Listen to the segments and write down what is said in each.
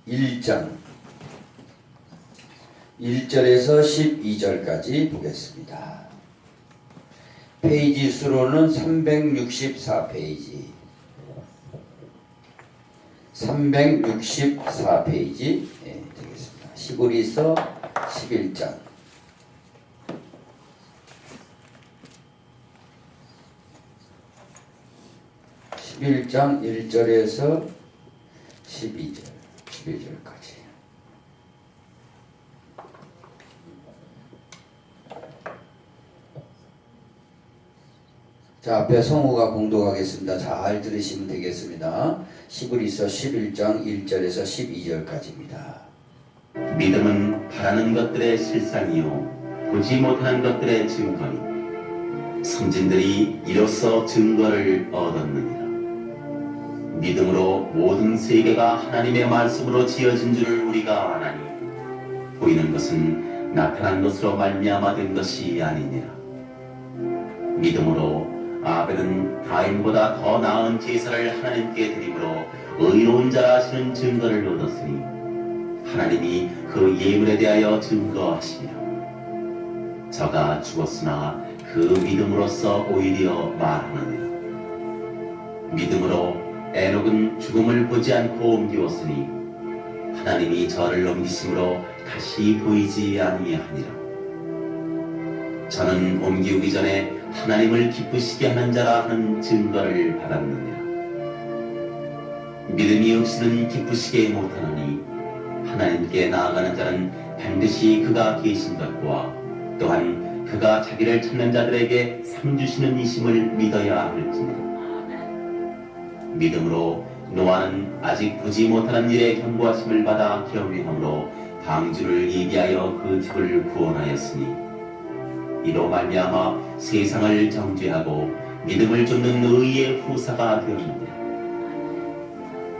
11장 1절에서 12절까지 보겠습니다. 페이지 수로는 364페이지 364페이지 되겠습니다. 히브리서 11장 1절에서 12절까지. 자, 앞에 성우가 봉독하겠습니다. 잘 들으시면 되겠습니다. 히브리서 11장 1절에서 12절까지입니다. 믿음은 바라는 것들의 실상이요 보지 못하는 것들의 증거니 선진들이 이로써 증거를 얻었느니라. 믿음으로 모든 세계가 하나님의 말씀으로 지어진 줄을 우리가 아나니 보이는 것은 나타난 것으로 말미암아 된 것이 아니니라. 믿음으로 아벨은 가인보다 더 나은 제사를 하나님께 드림으로 의로운 자라 하시는 증거를 얻었으니 하나님이 그 예물에 대하여 증거하시니라. 저가 죽었으나 그 믿음으로써 오히려 말하느니라. 믿음으로 에녹은 죽음을 보지 않고 옮기었으니 하나님이 저를 옮기심으로 다시 보이지 아니하니라. 저는 옮기우기 전에 하나님을 기쁘시게 하는 자라 하는 증거를 받았느니라. 믿음이 없이는 기쁘시게 못하노니 하나님께 나아가는 자는 반드시 그가 계신 것과 또한 그가 자기를 찾는 자들에게 상 주시는 이심을 믿어야 할지니라. 믿음으로 노아는 아직 보지 못하는 일에 경고하심을 받아 경외함으로 방주를 예비하여 그 집을 구원하였으니 이로 말미암아 세상을 정죄하고 믿음을 쫓는 의의 후사가 되었느니라.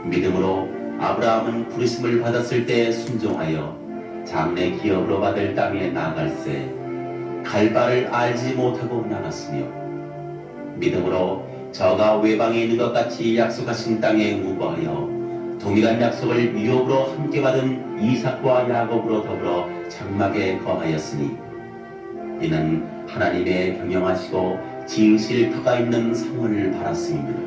믿음으로 아브라함은 부르심을 받았을 때 순종하여 장래 기업으로 받을 땅에 나갈새 갈 바를 알지 못하고 나갔으며 믿음으로 저가 외방에 있는 것 같이 약속하신 땅에 무거하여 동일한 약속을 유업으로 함께 받은 이삭과 야곱으로 더불어 장막에 거하였으니 이는 하나님의 경영하시고 지으실 터가 있는 성을 바랐음이니라.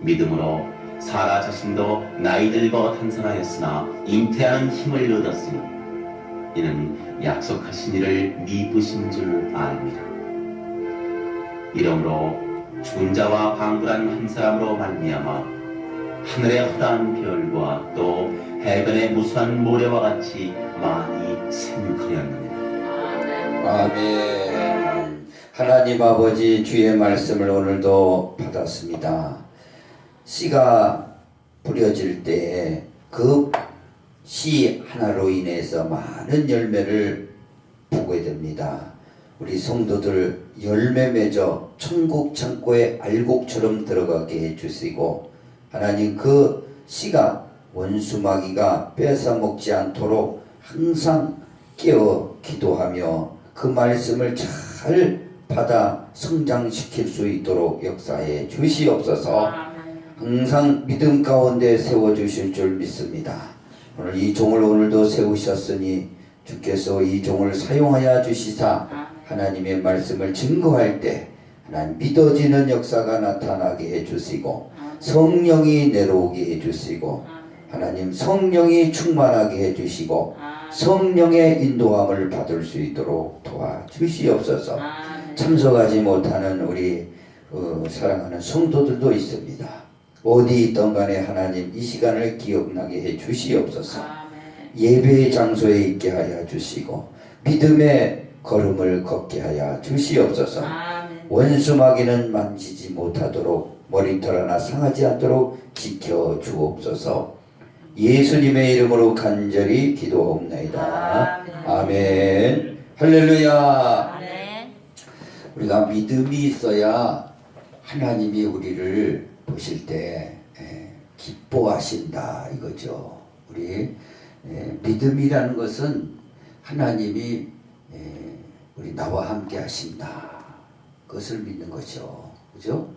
믿음으로 사라 자신도 나이 들고 탄생하였으나 잉태하는 힘을 얻었으니 이는 약속하신 이를 미쁘신 줄 압니다. 이러므로 죽은 자와 방불한 한 사람으로 말미암아 하늘의 허다한 별과 또 해변의 무수한 모래와 같이 많이 생육하였느니라. 아멘. 하나님 아버지, 주의 말씀을 오늘도 받았습니다. 씨가 뿌려질 때 그 씨 하나로 인해서 많은 열매를 보게 됩니다. 우리 성도들 열매 맺어 천국 창고에 알곡처럼 들어가게 해주시고 하나님 그 씨가 원수마귀가 뺏어먹지 않도록 항상 깨어 기도하며 그 말씀을 잘 받아 성장시킬 수 있도록 역사해 주시옵소서. 항상 믿음 가운데 세워주실 줄 믿습니다. 오늘 이 종을 오늘도 세우셨으니 주께서 이 종을 사용하여 주시사 하나님의 말씀을 증거할 때 하나님 믿어지는 역사가 나타나게 해주시고 성령이 내려오게 해주시고 하나님 성령이 충만하게 해주시고 성령의 인도함을 받을 수 있도록 도와주시옵소서. 참석하지 못하는 우리 사랑하는 성도들도 있습니다. 어디 있던 간에 하나님 이 시간을 기억나게 해 주시옵소서. 예배의 장소에 있게 하여 주시고 믿음의 걸음을 걷게 하여 주시옵소서. 원수마귀는 만지지 못하도록 머리털 하나 상하지 않도록 지켜 주옵소서. 예수님의 이름으로 간절히 기도옵나이다. 아멘. 할렐루야. 아멘. 우리가 믿음이 있어야 하나님이 우리를 보실 때 기뻐하신다 이거죠. 우리 믿음이라는 것은 하나님이 우리 나와 함께 하신다 그것을 믿는 거죠. 그죠?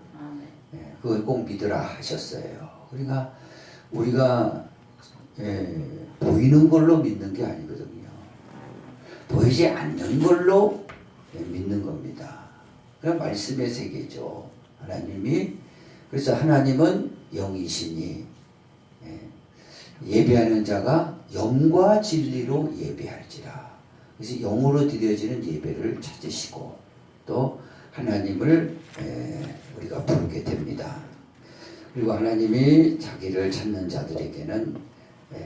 그걸 꼭 믿으라 하셨어요. 우리가 보이는 걸로 믿는 게 아니거든요. 보이지 않는 걸로 믿는 겁니다. 그냥 말씀의 세계죠. 하나님이. 그래서 하나님은 영이시니 예배하는 자가 영과 진리로 예배할지라. 그래서 영으로 드려지는 예배를 찾으시고 또 하나님을 우리가 부르게 됩니다. 그리고 하나님이 자기를 찾는 자들에게는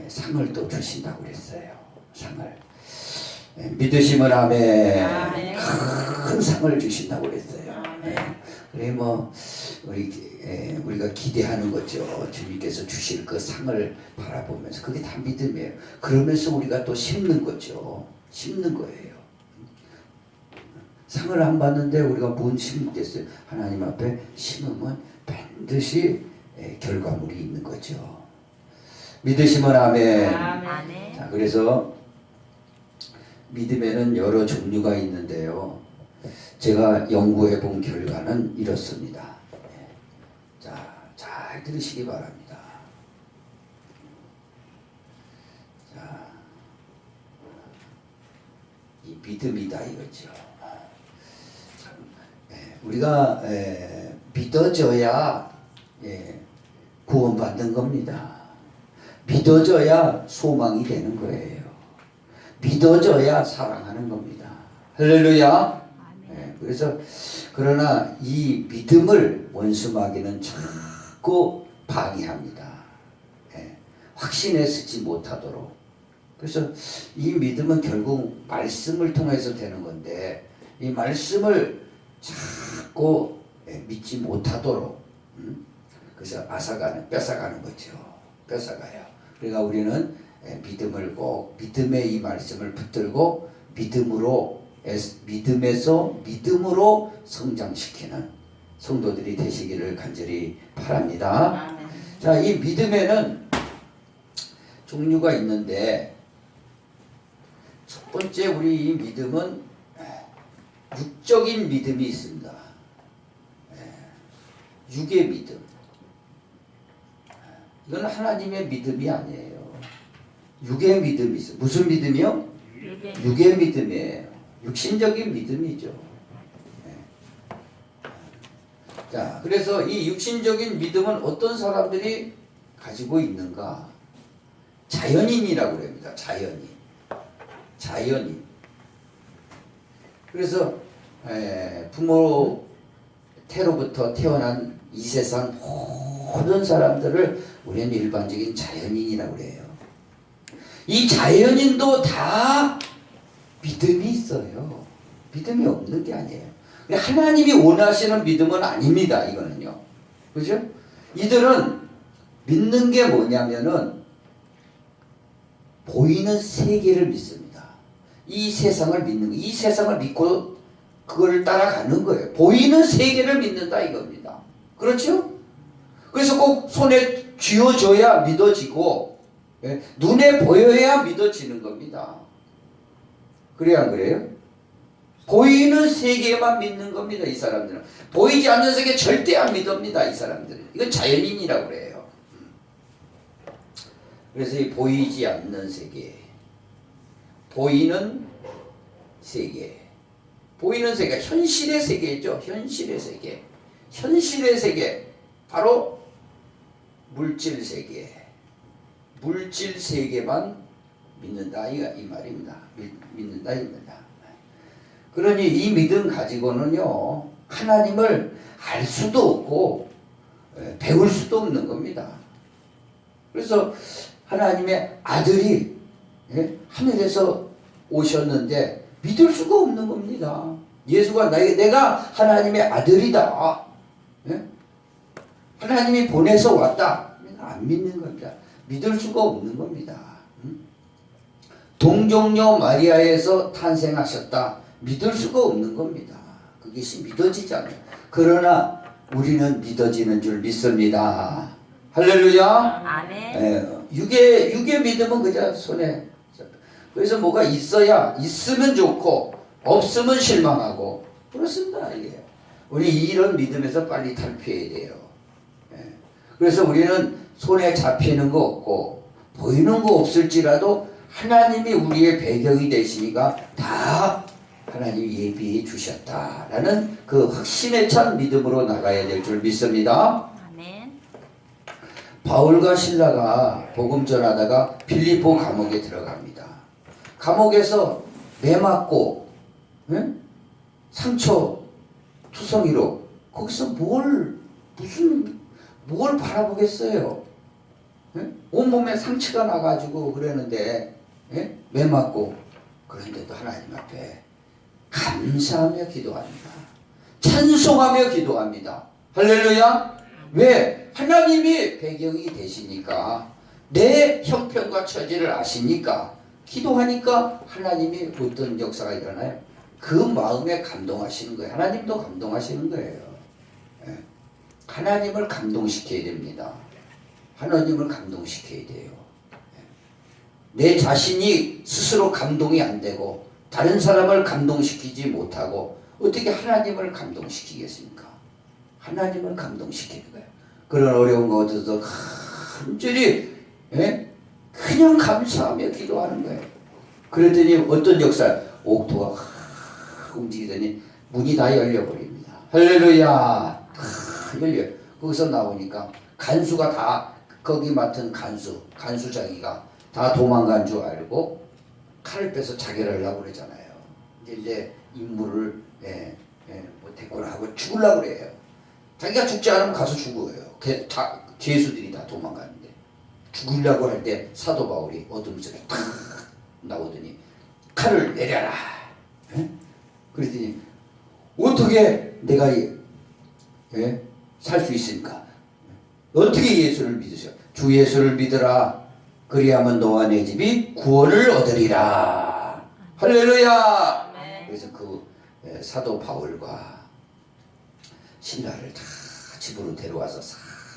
상을 또 주신다고 그랬어요. 상을. 믿으시면 아멘. 큰 상을 주신다고 그랬어요. 그래 우리가 기대하는 거죠. 주님께서 주실 그 상을 바라보면서 그게 다 믿음이에요. 그러면서 우리가 또 심는 거죠. 심는 거예요. 상을 안 받는데 우리가 뭔 심겠어요? 하나님 앞에 심으면 반드시 결과물이 있는 거죠. 믿으시면 아멘. 아멘. 자, 그래서 믿음에는 여러 종류가 있는데요. 제가 연구해 본 결과는 이렇습니다. 자, 잘 들으시기 바랍니다. 자, 이 믿음이다 이거죠. 우리가 믿어져야 구원받는 겁니다. 믿어져야 소망이 되는 거예요. 믿어져야 사랑하는 겁니다. 할렐루야. 그래서 그러나 이 믿음을 원수마귀는 자꾸 방해합니다. 확신에 쓰지 못하도록. 그래서 이 믿음은 결국 말씀을 통해서 되는 건데 이 말씀을 자꾸 믿지 못하도록 그래서 뺏어가는 거죠. 뺏어가요. 그러니까 우리는 믿음을 꼭 믿음의 이 말씀을 붙들고 믿음에서 믿음으로 성장시키는 성도들이 되시기를 간절히 바랍니다. 아멘. 자, 이 믿음에는 종류가 있는데 첫 번째 우리 이 믿음은 육적인 믿음이 있습니다. 육의 믿음. 이건 하나님의 믿음이 아니에요. 육의 믿음이 있어요. 무슨 믿음이요? 육의 믿음이에요. 육신적인 믿음이죠. 자, 그래서 이 육신적인 믿음은 어떤 사람들이 가지고 있는가? 자연인이라고 합니다. 자연인. 그래서 부모 태로부터 태어난 이 세상 모든 사람들을 우리는 일반적인 자연인이라고 해요. 이 자연인도 다 믿음이 있어요. 믿음이 없는 게 아니에요. 하나님이 원하시는 믿음은 아닙니다. 이거는요. 그죠? 이들은 믿는 게 뭐냐면은 보이는 세계를 믿습니다. 이 세상을 믿는 거예요. 이 세상을 믿고 그걸 따라가는 거예요. 보이는 세계를 믿는다 이겁니다. 그렇죠? 그래서 꼭 손에 쥐어줘야 믿어지고 눈에 보여야 믿어지는 겁니다. 그래야 안 그래요? 보이는 세계만 믿는 겁니다. 이 사람들은. 보이지 않는 세계 절대 안 믿습니다. 이 사람들은. 이건 자연인이라고 그래요. 그래서 이 보이지 않는 세계, 보이는 세계, 현실의 세계죠. 현실의 세계, 바로 물질 세계만 믿는다 이 말입니다. 믿는다 입니다. 그러니 이 믿음 가지고는요 하나님을 알 수도 없고 배울 수도 없는 겁니다. 그래서 하나님의 아들이 하늘에서 오셨는데 믿을 수가 없는 겁니다. 예수가 내가 하나님의 아들이다. 하나님이 보내서 왔다. 안 믿는 겁니다. 믿을 수가 없는 겁니다. 동정녀 마리아에서 탄생하셨다. 믿을 수가 없는 겁니다. 그것이 믿어지지 않아요. 그러나 우리는 믿어지는 줄 믿습니다. 할렐루야. 아멘. 육의 믿음은 그저 손에. 그래서 뭐가 있으면 좋고 없으면 실망하고 그렇습니다. 우리 이런 믿음에서 빨리 탈피해야 돼요. 그래서 우리는 손에 잡히는 거 없고 보이는 거 없을지라도 하나님이 우리의 배경이 되시니까 다 하나님이 예비해 주셨다라는 그 확신에 찬 믿음으로 나가야 될 줄 믿습니다. 아멘. 바울과 신라가 복음 전하다가 빌립보 감옥에 들어갑니다. 감옥에서 매 맞고 상처 투성이로 거기서 뭘 바라보겠어요? 온몸에 상처가 나가지고 그러는데 매 맞고 그런데도 하나님 앞에 감사하며 기도합니다. 찬송하며 기도합니다. 할렐루야. 왜? 하나님이 배경이 되시니까 내 형편과 처지를 아시니까 기도하니까 하나님이 어떤 역사가 일어나요? 그 마음에 감동하시는 거예요. 하나님도 감동하시는 거예요. 하나님을 감동시켜야 됩니다. 하나님을 감동시켜야 돼요. 내 자신이 스스로 감동이 안 되고 다른 사람을 감동시키지 못하고 어떻게 하나님을 감동시키겠습니까? 하나님을 감동시키는 거예요. 그런 어려운 것에서 간절히 그냥 감사하며 기도하는 거예요. 그랬더니 어떤 역사? 옥토가 움직이더니 문이 다 열려버립니다. 할렐루야. 열려요. 거기서 나오니까 간수가 다 거기 맡은 간수장이가 다 도망간 줄 알고 칼을 빼서 자결하려고 그러잖아요. 이제 임무를 뭐 대꾸를 하고 죽으려고 그래요. 자기가 죽지 않으면 가서 죽어요. 죄수들이 다 도망가는데 죽으려고 할 때 사도 바울이 어둠 속에 탁 나오더니 칼을 내려라. 그랬더니 어떻게 내가 살 수 있습니까? 어떻게 예수를 믿으셔? 주 예수를 믿으라. 그리하면 너와 내 집이 구원을 얻으리라. 할렐루야. 그래서 그 사도 바울과 신라를 다 집으로 데려와서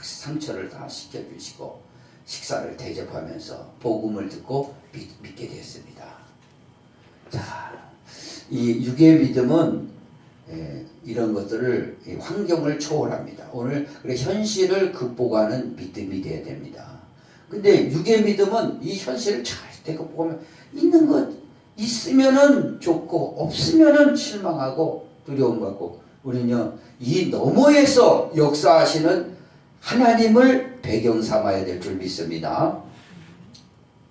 상처를 다 씻겨주시고 식사를 대접하면서 복음을 듣고 믿게 됐습니다. 자, 이 육의 믿음은 이런 것들을 환경을 초월합니다. 오늘 현실을 극복하는 믿음이 되어야 됩니다. 근데 육의 믿음은 이 현실을 절대 극복하면 있는 것 있으면은 좋고 없으면은 실망하고 두려움 갖고 우리는 이 너머에서 역사하시는 하나님을 배경 삼아야 될 줄 믿습니다.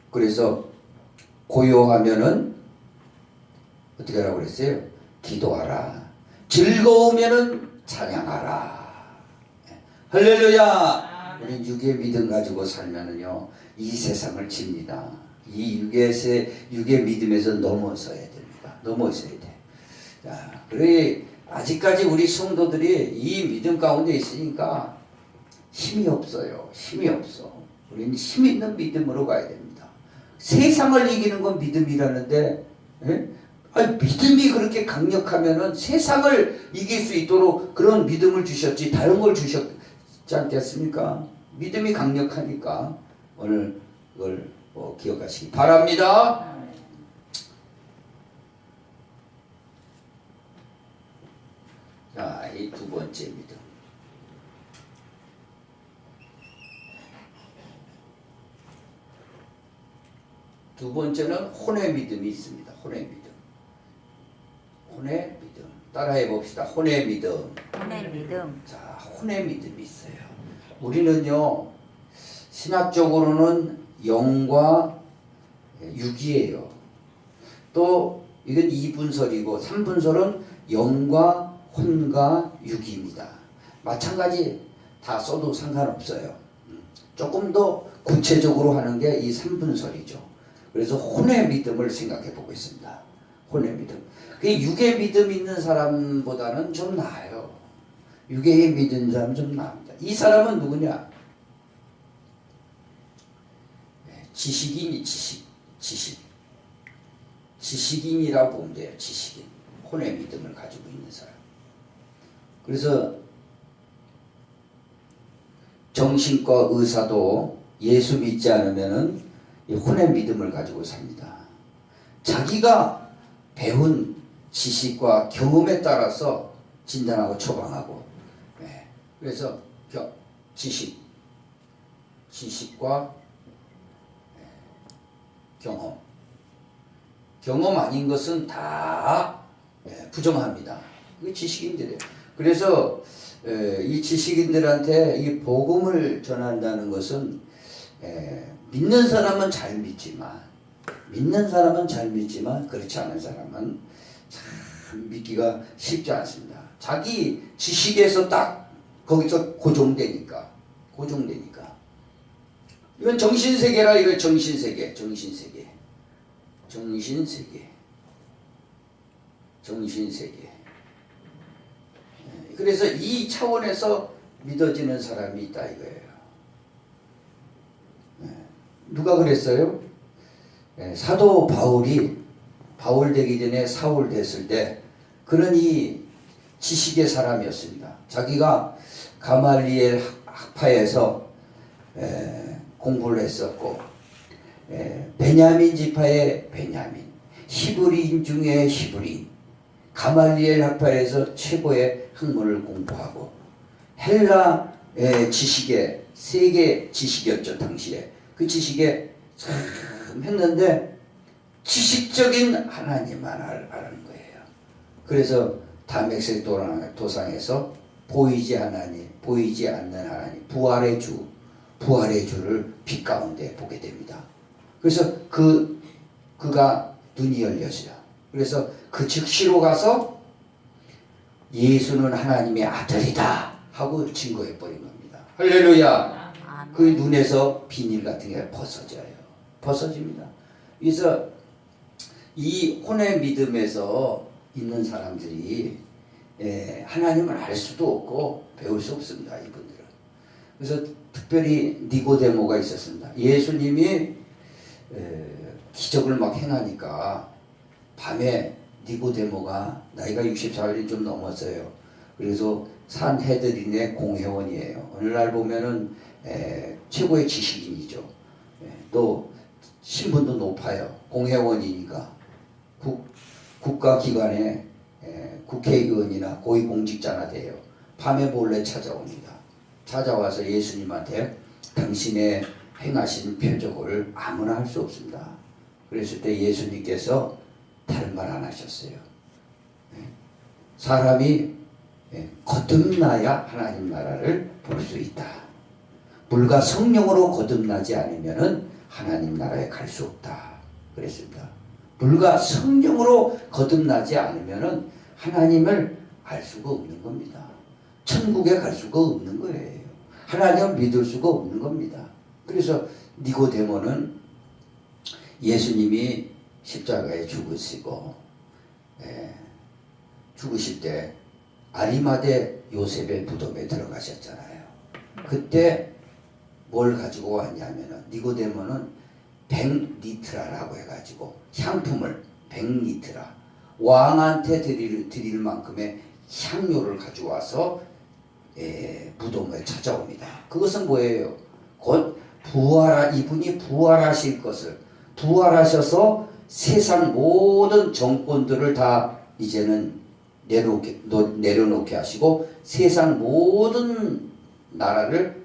그래서 고요하면은 어떻게 하라고 그랬어요? 기도하라. 즐거우면은 찬양하라. 할렐루야. 우리 육의 믿음 가지고 살면은요 이 세상을 집니다. 이 육의 믿음에서 넘어서야 됩니다. 넘어서야 돼. 자, 그래 아직까지 우리 성도들이 이 믿음 가운데 있으니까 힘이 없어요. 힘이 없어. 우리는 힘 있는 믿음으로 가야 됩니다. 세상을 이기는 건 믿음이라는데, 아니, 믿음이 그렇게 강력하면은 세상을 이길 수 있도록 그런 믿음을 주셨지 다른 걸 주셨지 않겠습니까? 믿음이 강력하니까 오늘 그걸 기억하시기 바랍니다. 자, 이 두 번째 믿음. 두 번째는 혼의 믿음이 있습니다. 혼의 믿음. 혼의 믿음. 따라해 봅시다. 혼의 믿음. 혼의 믿음. 자, 혼의 믿음이 있어요. 우리는요, 신학적으로는 영과 육이에요. 또 이건 2분설이고 3분설은 영과 혼과 육입니다. 마찬가지 다 써도 상관없어요. 조금 더 구체적으로 하는 게 이 3분설이죠. 그래서 혼의 믿음을 생각해 보고 있습니다. 혼의 믿음. 그 육의 믿음 있는 사람보다는 좀 나아요. 육의 믿은 사람은 좀 나합니다. 이 사람은 누구냐? 지식인이 지식인이라고 보면 돼요. 지식인. 혼의 믿음을 가지고 있는 사람. 그래서 정신과 의사도 예수 믿지 않으면은 혼의 믿음을 가지고 삽니다. 자기가 배운 지식과 경험에 따라서 진단하고 처방하고, 그래서 지식, 지식과 경험. 경험 아닌 것은 다 부정합니다. 그 지식인들이에요. 그래서 이 지식인들한테 이 복음을 전한다는 것은 믿는 사람은 잘 믿지만 그렇지 않은 사람은 참 믿기가 쉽지 않습니다. 자기 지식에서 딱 거기서 고정되니까. 이건 정신세계라. 이거 정신세계. 그래서 이 차원에서 믿어지는 사람이 있다 이거예요. 누가 그랬어요? 사도 바울 되기 전에 사울 됐을 때 그는 이 지식의 사람이었습니다. 자기가 가말리엘 학파에서 공부를 했었고, 베냐민 지파의 베냐민, 히브리인 중에 히브리인, 가말리엘 학파에서 최고의 학문을 공부하고, 헬라 지식의 세계 지식이었죠 당시에. 그 지식에 참 했는데 지식적인 하나님만 아는 거예요. 그래서 다메섹 도상에서 보이지 않는 하나님, 부활의 주를 빛 가운데 보게 됩니다. 그래서 그가 눈이 열렸어요. 그래서 그 즉시로 가서 예수는 하나님의 아들이다 하고 증거해 버린 겁니다. 할렐루야. 그 눈에서 비닐 같은 게 벗어집니다. 그래서 이 혼의 믿음에서 있는 사람들이 하나님을 알 수도 없고 배울 수 없습니다. 이분들은. 그래서 특별히 니고데모가 있었습니다. 예수님이 기적을 막 행하니까 밤에 니고데모가 나이가 60살이 좀 넘었어요. 그래서 산헤드린의 공회원이에요. 오늘날 보면은 최고의 지식인이죠. 또 신분도 높아요. 공회원이니까 국가기관의 국회의원이나 고위공직자나 돼요. 밤에 몰래 찾아옵니다. 찾아와서 예수님한테 당신의 행하신 표적을 아무나 할 수 없습니다. 그랬을 때 예수님께서 다른 말 안 하셨어요. 사람이 거듭나야 하나님 나라를 볼 수 있다. 물과 성령으로 거듭나지 않으면은 하나님 나라에 갈 수 없다. 그랬습니다. 물과 성령으로 거듭나지 않으면은 하나님을 알 수가 없는 겁니다. 천국에 갈 수가 없는 거예요. 하나님을 믿을 수가 없는 겁니다. 그래서 니고데모는 예수님이 십자가에 죽으시고 죽으실 때 아리마대 요셉의 무덤에 들어가셨잖아요. 그때 뭘 가지고 왔냐면은 니고데모는 100리트라라고 해가지고 향품을 100리트라 왕한테 드릴 만큼의 향료를 가지고 와서 무덤을 찾아옵니다. 그것은 뭐예요? 곧 이분이 부활하실 것을 부활하셔서 세상 모든 정권들을 다 이제는 내려놓게 하시고 세상 모든 나라를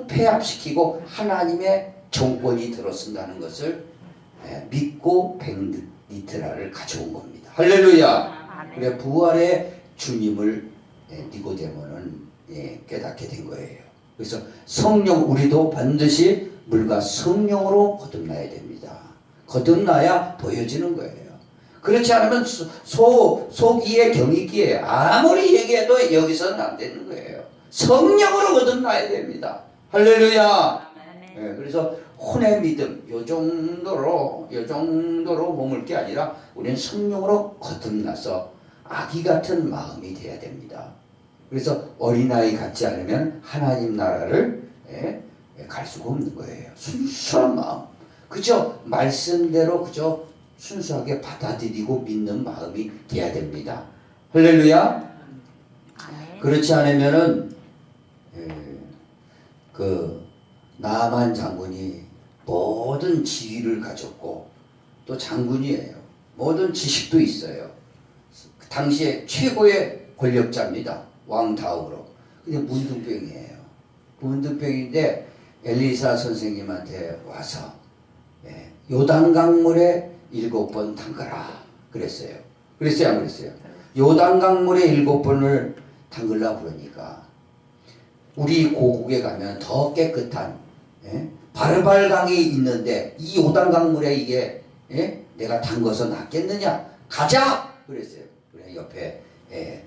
폐합시키고 하나님의 정권이 들어선다는 것을 믿고 100리트라를 가져온 겁니다. 할렐루야. 그래 부활의 주님을 니고데모는 깨닫게 된 거예요. 그래서 성령 우리도 반드시 물과 성령으로 거듭나야 됩니다. 거듭나야 보여지는 거예요. 그렇지 않으면 속이에 경이기에 아무리 얘기해도 여기서는 안 되는 거예요. 성령으로 거듭나야 됩니다. 할렐루야. 그래서 혼의 믿음 요 정도로 머물 게 아니라 우리는 성령으로 거듭나서 아기 같은 마음이 돼야 됩니다. 그래서 어린아이 같지 않으면 하나님 나라를 갈 수가 없는 거예요. 순수한 마음. 그저 말씀대로 그저 순수하게 받아들이고 믿는 마음이 돼야 됩니다. 할렐루야. 그렇지 않으면은 그 나만 장군이 모든 지위를 가졌고 또 장군이에요. 모든 지식도 있어요. 그 당시에 최고의 권력자입니다. 왕 다음으로. 근데 문둥병이에요. 문득병인데 엘리사 선생님한테 와서 요단강물에 7번 담그라 그랬어요. 그랬어요, 안 그랬어요? 요단강물에 7번을 담글라 그러니까 우리 고국에 가면 더 깨끗한 바르발강이 있는데 이 요단강물에 이게 내가 담궈서 낫겠느냐? 가자! 그랬어요. 그래 옆에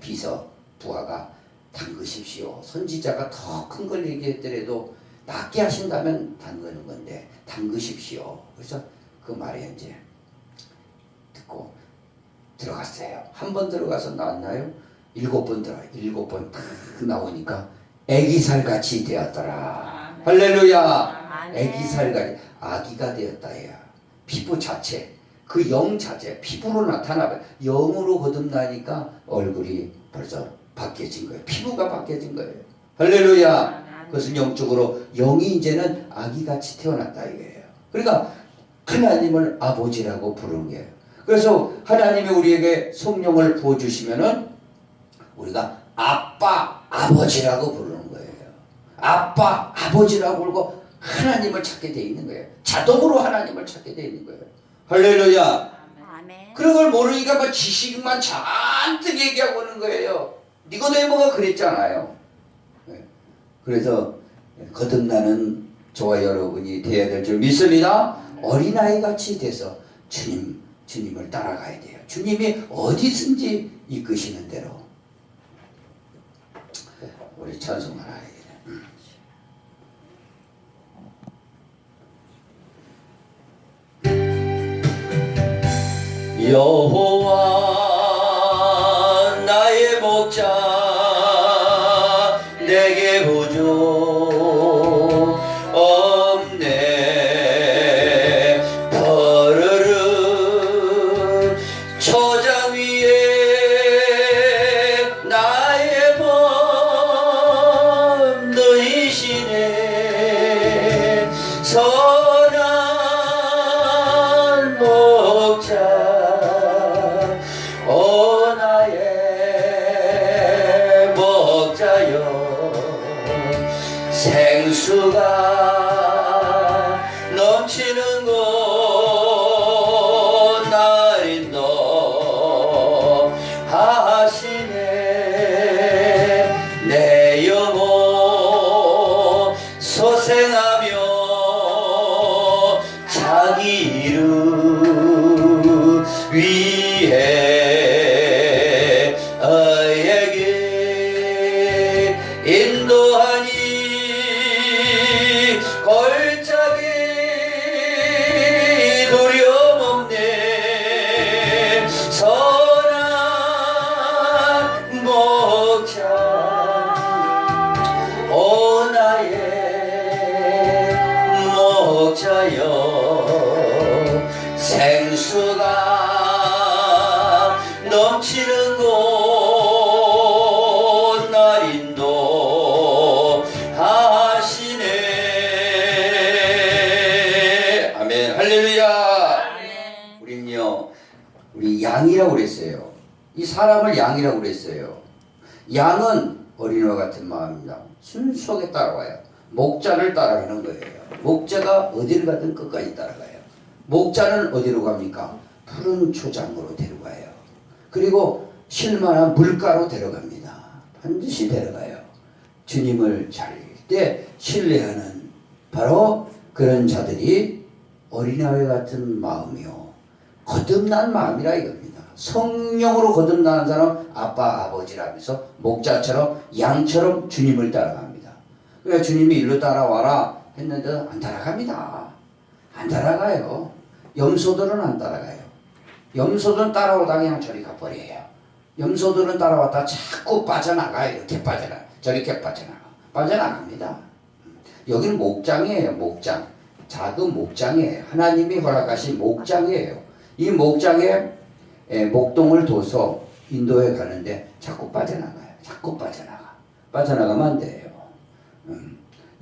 비서 부하가 담그십시오. 선지자가 더 큰 걸 얘기했더라도 낫게 하신다면 담그는 건데 담그십시오. 그래서 그 말에 이제 듣고 들어갔어요. 한 번 들어가서 나왔나요? 7번 들어가. 7번 탁 나오니까 애기살같이 되었더라. 할렐루야. 애기살같이 아기가 되었다. 야. 피부 자체 그 영 자체 피부로 나타나봐요. 영으로 거듭나니까 얼굴이 벌써 바뀌어진 거예요. 피부가 바뀌어진 거예요. 할렐루야. 그것은 영적으로 영이 이제는 아기같이 태어났다 이거예요. 그러니까 하나님을 아버지라고 부르는 거예요. 그래서 하나님이 우리에게 성령을 부어주시면은 우리가 아빠 아버지라고 부르는 거예요. 아빠 아버지라고 부르고 하나님을 찾게 돼 있는 거예요. 자동으로 하나님을 찾게 돼 있는 거예요. 할렐루야. 아멘. 그런 걸 모르니까 뭐 지식만 잔뜩 얘기하고 있는 거예요. 니고데모가 그랬잖아요. 그래서 거듭나는 저와 여러분이 되어야 될 줄 믿습니다. 어린아이같이 돼서 주님을 따라가야 돼요. 주님이 어디든지 이끄시는 대로 우리 찬송을 하야 돼요. 여호와 나의 목자 내게 부족 없네. 푸르른 초장 위에 나의 범 너희시네. 선한 목자 오 나의 목자여 생수가 넘치는 곳 날인도 하시네. 내 영혼 소생하며 자기 이름 위해 인도하니 걸작이 두려움 없네. 선한 목자 오 나의 목자여 생수가 넘치는 곳 날인도 하시네. 아멘. 할렐루야. 우린요 우리 양이라고 그랬어요. 이 사람을 양이라고 그랬어요. 양은 어린이와 같은 마음입니다. 순수하게 따라와요. 목자를 따라가는 거예요. 목자가 어디를 가든 끝까지 따라가요. 목자는 어디로 갑니까? 푸른 초장으로 데려가요. 그리고 쉴만한 물가로 데려갑니다. 반드시 데려가요. 주님을 절대 신뢰하는 바로 그런 자들이 어린아이 같은 마음이요 거듭난 마음이라 이겁니다. 성령으로 거듭나는 사람 아빠 아버지라면서 목자처럼 양처럼 주님을 따라갑니다. 그러니까 주님이 일로 따라와라 했는데 안 따라갑니다. 안 따라가요. 염소들은 안 따라가요. 염소들은 따라오다가 그냥 저리 가버려요. 염소들은 따라왔다 자꾸 빠져나가요. 이렇게 빠져나가 저렇게 빠져나갑니다. 여기는 목장이에요. 목장. 작은 목장이에요. 하나님이 허락하신 목장이에요. 이 목장에 목동을 둬서 인도에 가는데 자꾸 빠져나가요. 자꾸 빠져나가면 안 돼요.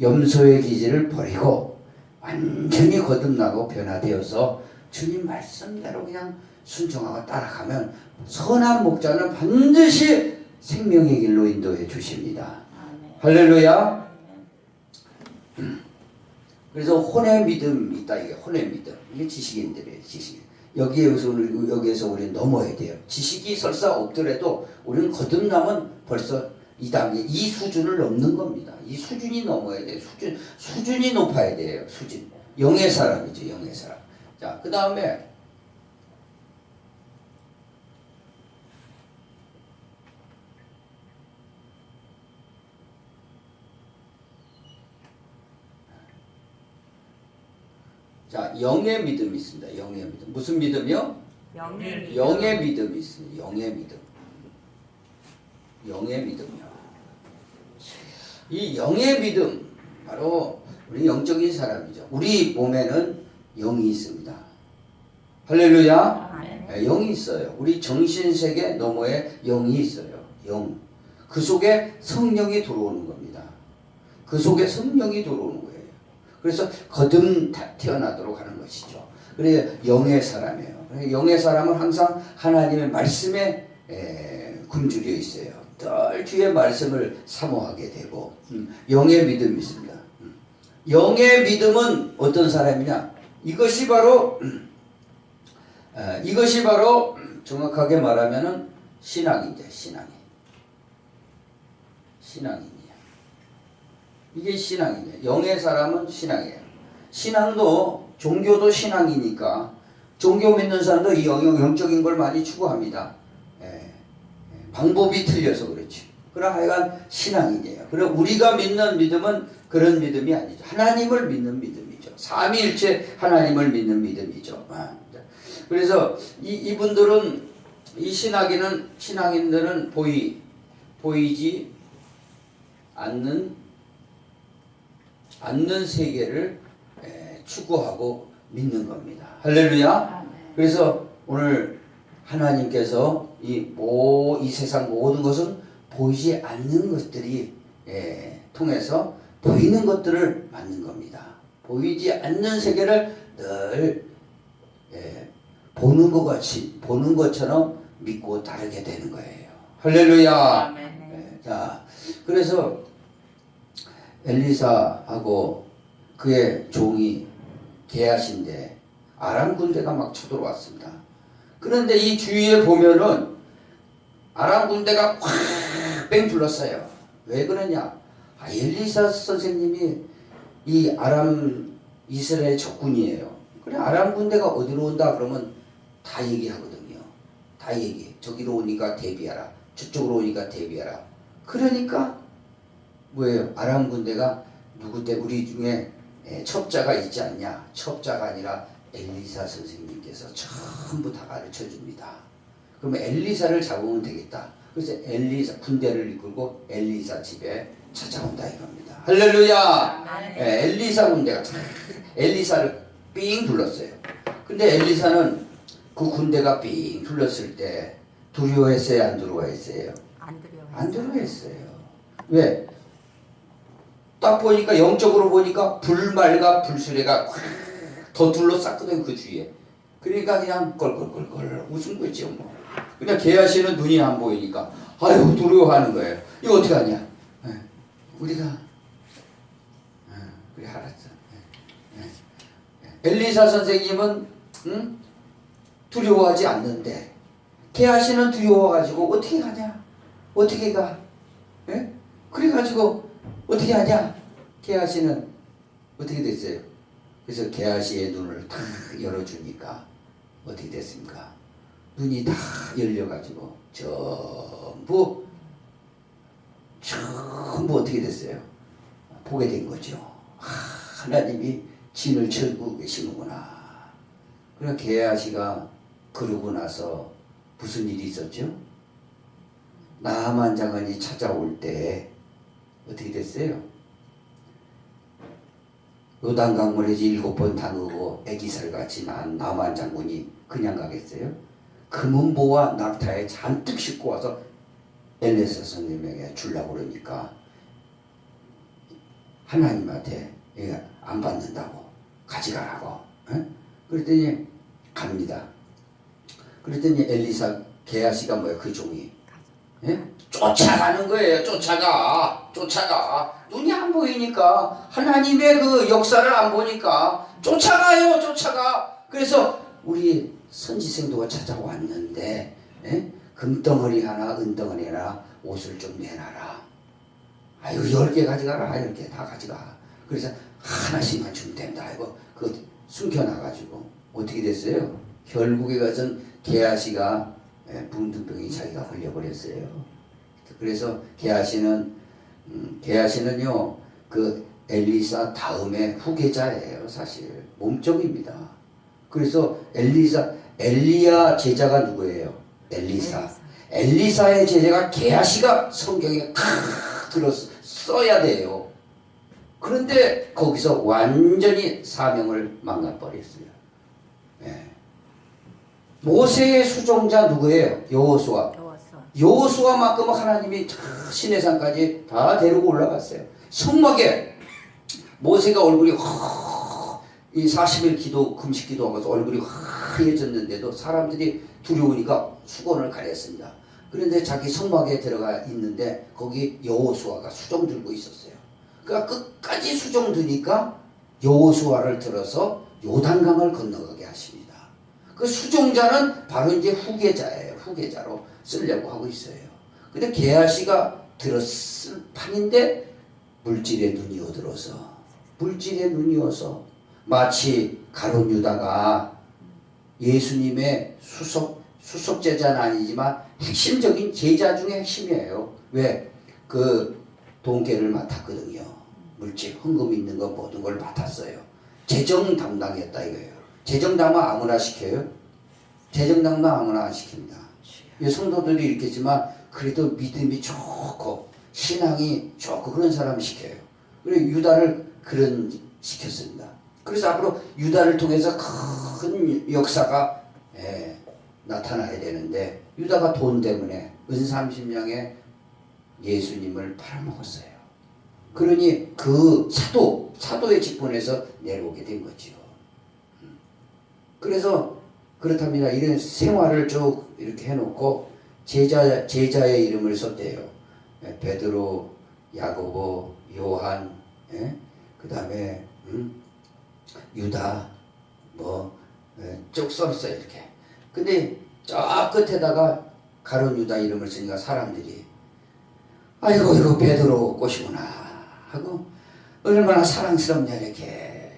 염소의 기질을 버리고 완전히 거듭나고 변화되어서 주님 말씀대로 그냥 순종하고 따라가면 선한 목자는 반드시 생명의 길로 인도해 주십니다. 아멘. 할렐루야. 그래서 혼의 믿음이 있다. 이게 혼의 믿음. 이게 지식인들이에요. 지식. 여기에서 우리는 넘어야 돼요. 지식이 설사 없더라도 우리는 거듭나면 벌써 이 단계, 이 수준을 넘는 겁니다. 이 수준이 넘어야 돼요. 수준이 높아야 돼요. 수준. 영의 사람이죠. 영의 사람. 자, 그 다음에 자, 영의 믿음이 있습니다. 영의 믿음. 무슨 믿음이요? 영의 믿음. 영의 믿음이 있습니다. 영의 믿음. 영의 믿음이요. 이 영의 믿음, 바로 우리 영적인 사람이죠. 우리 몸에는 영이 있습니다. 할렐루야. 네, 영이 있어요. 우리 정신세계 너머에 영이 있어요. 영. 그 속에 성령이 들어오는 겁니다. 그 속에 성령이 들어오는 거예요. 그래서 거듭 태어나도록 하는 것이죠. 그래서 영의 사람이에요. 영의 사람은 항상 하나님의 말씀에 굶주려 있어요. 늘 주의 말씀을 사모하게 되고 영의 믿음이 있습니다. 영의 믿음은 어떤 사람이냐? 이것이 바로 정확하게 말하면은 신앙이죠. 신앙이에요. 이게 신앙이에요. 영의 사람은 신앙이에요. 신앙도 종교도 신앙이니까 종교 믿는 사람도 이 영적인 걸 많이 추구합니다. 방법이 틀려서 그렇지. 그러나 하여간 신앙이에요. 그리고 우리가 믿는 믿음은 그런 믿음이 아니죠. 하나님을 믿는 믿음이죠. 삼위일체 하나님을 믿는 믿음이죠. 그래서 이분들은 이 신앙인들은 보이지 않는 세계를 추구하고 믿는 겁니다. 할렐루야. 그래서 오늘 하나님께서 이 세상 모든 것은 보이지 않는 것들이 통해서 보이는 것들을 만든 겁니다. 보이지 않는 세계를 늘 보는 것처럼 믿고 따르게 되는 거예요. 할렐루야. 자, 그래서 엘리사하고 그의 종이 게하시인데 아람 군대가 막 쳐들어왔습니다. 그런데 이 주위에 보면은 아람 군대가 꽉뺑 둘렀어요. 왜 그러냐? 엘리사 선생님이 이 아람 이스라엘 적군이에요. 그래 아람 군대가 어디로 온다 그러면 다 얘기하거든요. 다 얘기해. 저기로 오니까 대비하라. 저쪽으로 오니까 대비하라. 그러니까 뭐예요? 아람 군대가 누구 때 우리 중에 첩자가 있지 않냐? 첩자가 아니라 엘리사 선생님께서 전부 다 가르쳐 줍니다. 그러면 엘리사를 잡으면 되겠다. 그래서 엘리사 군대를 이끌고 엘리사 집에 찾아온다 이겁니다. 할렐루야. 엘리사 군대가 엘리사를 삥 둘렀어요. 근데 엘리사는 그 군대가 삥 둘렀을 때 두려워했어요? 안 두려워했어요? 안 두려워했어요. 왜? 딱 보니까 영적으로 보니까 불말과 불수레가 더 둘러쌌거든 그 주위에. 그러니까 그냥 껄껄껄껄 웃은 거죠 뭐. 그냥 게하시는 눈이 안 보이니까 아유 두려워하는 거예요. 이거 어떻게 하냐? 우리가 그래 알았어. 엘리사 선생님은 두려워하지 않는데 게하시는 두려워가지고 어떻게 가냐? 어떻게 가? 그래가지고 어떻게 하냐? 게하시는 어떻게 됐어요? 그래서 게하시의 눈을 다 열어주니까 어떻게 됐습니까? 눈이 다 열려가지고 전부 어떻게 됐어요? 보게 된 거죠. 하나님이 진을 쳐주고 계시는구나. 그래서 게하시가 그러고 나서 무슨 일이 있었죠? 나하만 장관이 찾아올 때 어떻게 됐어요? 요단강물에서 7번 담그고 애기살같이 난 나만 장군이 그냥 가겠어요? 금은보와 낙타에 잔뜩 싣고 와서 엘리사 선생님에게 주려고 그러니까 하나님한테 안 받는다고 가져가라고. 그랬더니 갑니다. 그랬더니 엘리사 게하시가 뭐야 그 종이 쫓아가는 거예요. 쫓아가. 눈이 안 보이니까, 하나님의 그 역사를 안 보니까 쫓아가. 그래서 우리 선지생도가 찾아왔는데, 금덩어리 하나, 은덩어리 하나, 옷을 좀 내놔라. 아유, 10개 가져가라. 10개 다 가져가. 그래서 하나씩만 주면 된다. 이거 그거 숨겨놔가지고 어떻게 됐어요? 결국에 가서는 게하시가 문둥병이 자기가 걸려버렸어요. 그래서 게하시는요 그 엘리사 다음에 후계자예요. 사실 몸종입니다. 그래서 엘리야 제자가 누구예요? 엘리사의 제자가 게하시가 성경에 들어 써야 돼요. 그런데 거기서 완전히 사명을 망가버렸어요. 모세의 수종자 누구예요? 여호수아만큼 하나님이 신의 산까지 다 데리고 올라갔어요. 성막에 모세가 얼굴이 이 40일 기도 금식 기도하면서 얼굴이 하얘졌는데도 사람들이 두려우니까 수건을 가렸습니다. 그런데 자기 성막에 들어가 있는데 거기 여호수아가 수종 들고 있었어요. 그러니까 끝까지 수종 드니까 여호수아를 들어서 요단강을 건너가게 하십니다. 그 수종자는 바로 이제 후계자예요. 후계자로 쓰려고 하고 있어요. 근데 게하시가 들었을 판인데 물질의 눈이 어들어서 마치 가룟 유다가 예수님의 수석 제자는 아니지만 핵심적인 제자 중에 핵심이에요. 왜? 그 돈계를 맡았거든요. 물질, 헌금 있는 거 모든 걸 맡았어요. 재정 담당이었다 이거예요. 재정 담당 아무나 시켜요? 재정 담당 아무나 안 시킵니다. 성도들이 이렇겠지만 그래도 믿음이 좋고 신앙이 좋고 그런 사람 시켜요. 그리고 유다를 그런 시켰습니다. 그래서 앞으로 유다를 통해서 큰 역사가 나타나야 되는데 유다가 돈 때문에 은30냥에 예수님을 팔아먹었어요. 그러니 그 사도의 직분에서 내려오게 된 거죠. 그래서 그렇답니다. 이런 생활을 쭉 이렇게 해놓고 제자의 이름을 썼대요. 베드로, 야고보, 요한, 그 다음에 유다 쭉 썼어요. 이렇게. 근데 저 끝에다가 가룟 유다 이름을 쓰니까 사람들이 아이고 이거 베드로 꽃이구나 하고 얼마나 사랑스럽냐 이렇게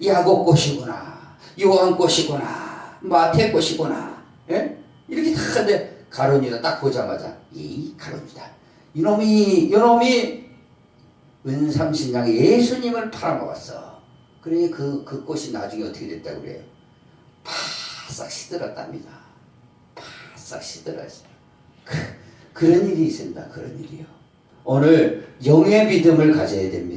야곱 꽃이구나 요한 꽃이구나 마태 꽃이구나 이렇게 다 하는데 가룟 유다 딱 보자마자 이 가룟 유다 이놈이 은30냥에 예수님을 팔아먹었어. 그러니 그 꽃이 나중에 어떻게 됐다고 그래요? 바싹 시들었답니다. 바싹 시들었어요. 그런 일이 있습니다. 그런 일이요. 오늘 영의 믿음을 가져야 됩니다.